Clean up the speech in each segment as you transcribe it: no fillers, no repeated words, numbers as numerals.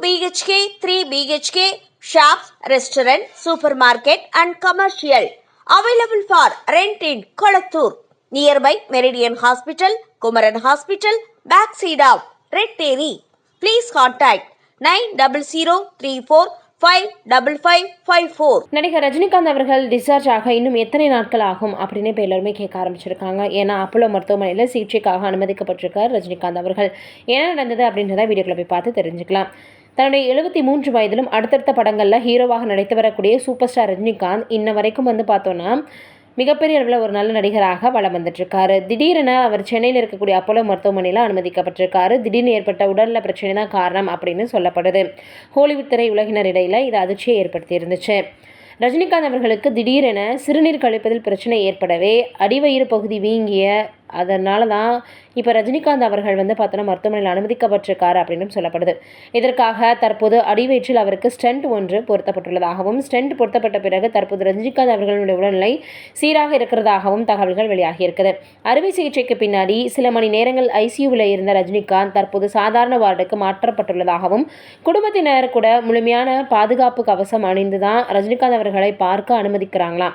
BHK, 3 BHK, shops, restaurant, supermarket and commercial. Available for rent in Kolattur. Nearby Meridian Hospital, Kumaran Hospital, backside of Red Terry. Please contact 9034555554. நடிகர் ரஜினிகாந்த் அவர்கள் discharge ஆக இன்னும் எத்தனை நாட்கள் ஆகும் அப்படின்னு இப்போ எல்லாருமே கேட்க ஆரம்பிச்சிருக்காங்க. ஏன்னா அப்போலோ மருத்துவமனையில் சிகிச்சைக்காக அனுமதிக்கப்பட்டிருக்கார் ரஜினிகாந்த் அவர்கள். என்ன நடந்தது அப்படின்றத வீடியோக்குள்ள போய் பார்த்து தெரிஞ்சுக்கலாம். தன்னுடைய 73 வயதிலும் அடுத்தடுத்த படங்களில் ஹீரோவாக நடித்து வரக்கூடிய சூப்பர் ஸ்டார் ரஜினிகாந்த் இன்ன வரைக்கும் பார்த்தோன்னா மிகப்பெரிய அளவில் ஒரு நல்ல நடிகராக வலம் வந்துட்டுருக்காரு. திடீரென அவர் சென்னையில் இருக்கக்கூடிய அப்போலோ மருத்துவமனையில் அனுமதிக்கப்பட்டிருக்காரு. திடீர்னு ஏற்பட்ட உடல்நல பிரச்சனை தான் காரணம் அப்படின்னு சொல்லப்படுது. ஹாலிவுட் திரை உலகினர் இடையில் இது அதிர்ச்சியை ஏற்படுத்தி இருந்துச்சு. ரஜினிகாந்த் அவர்களுக்கு திடீரென சிறுநீர் கழிப்பதில் பிரச்சனை ஏற்படவே அடிவயிறு பகுதி வீங்கிய அதனால தான் இப்போ ரஜினிகாந்த் அவர்கள் பார்த்தோன்னா மருத்துவமனையில் அனுமதிக்கப்பட்டிருக்காரு அப்படின்னு சொல்லப்படுது. இதற்காக தற்போது அடிவயிற்றில் அவருக்கு ஸ்டென்ட் ஒன்று பொருத்தப்பட்டுள்ளதாகவும் ஸ்டென்ட் பொருத்தப்பட்ட பிறகு தற்போது ரஜினிகாந்த் அவர்களுடைய உடல்நிலை சீராக இருக்கிறதாகவும் தகவல்கள் வெளியாகி இருக்குது. அறுவை சிகிச்சைக்கு பின்னாடி சில மணி நேரங்கள் ஐசியூவில் இருந்த ரஜினிகாந்த் தற்போது சாதாரண வார்டுக்கு மாற்றப்பட்டுள்ளதாகவும் குடும்பத்தினர் கூட முழுமையான பாதுகாப்பு கவசம் அணிந்து தான் ரஜினிகாந்த் அவர்களை பார்க்க அனுமதிக்கிறாங்களாம்.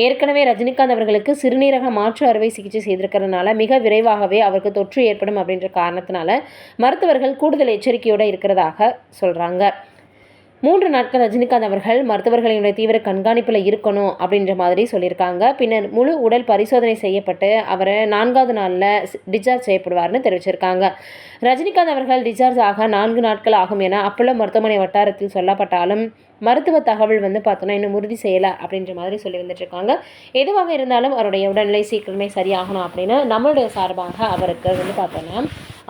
ஏற்கனவே ரஜினிகாந்த் அவர்களுக்கு சிறுநீரக மாற்று அறுவை சிகிச்சை செய்திருக்கிறதுனால மிக விரைவாகவே அவருக்கு தொற்று ஏற்படும் அப்படின்ற காரணத்தினால மருத்துவர்கள் கூடுதல் எச்சரிக்கையோடு இருக்கிறதாக சொல்கிறாங்க. 3 நாட்கள் ரஜினிகாந்த் அவர்கள் மருத்துவர்களினுடைய தீவிர கண்காணிப்பில் இருக்கணும் அப்படின்ற மாதிரி சொல்லியிருக்காங்க. பின்னர் முழு உடல் பரிசோதனை செய்யப்பட்டு அவரை 4வது நாளில் டிஸ்சார்ஜ் செய்யப்படுவார்னு தெரிவிச்சிருக்காங்க. ரஜினிகாந்த் அவர்கள் டிஸ்சார்ஜ் ஆக 4 நாட்கள் ஆகும் என அப்போலோ மருத்துவமனை வட்டாரத்தில் சொல்லப்பட்டாலும் மருத்துவ தகவல் பார்த்தோன்னா இன்னும் உறுதி செய்யலை அப்படின்ற மாதிரி சொல்லி வந்துட்டுருக்காங்க. எதுவாக இருந்தாலும் அவருடைய உடல்நிலை சீக்கிரமே சரியாகணும் அப்படின்னு நம்மளுடைய சார்பாக அவருக்கு பார்த்தோன்னா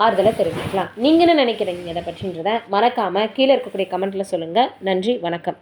ஆறுதலை தெரிவிக்கலாம். நீங்கள் என்ன நினைக்கிறீங்க இதை பற்றின்றதை மறக்காமல் கீழே இருக்கக்கூடிய கமெண்ட்டில் சொல்லுங்கள். நன்றி, வணக்கம்.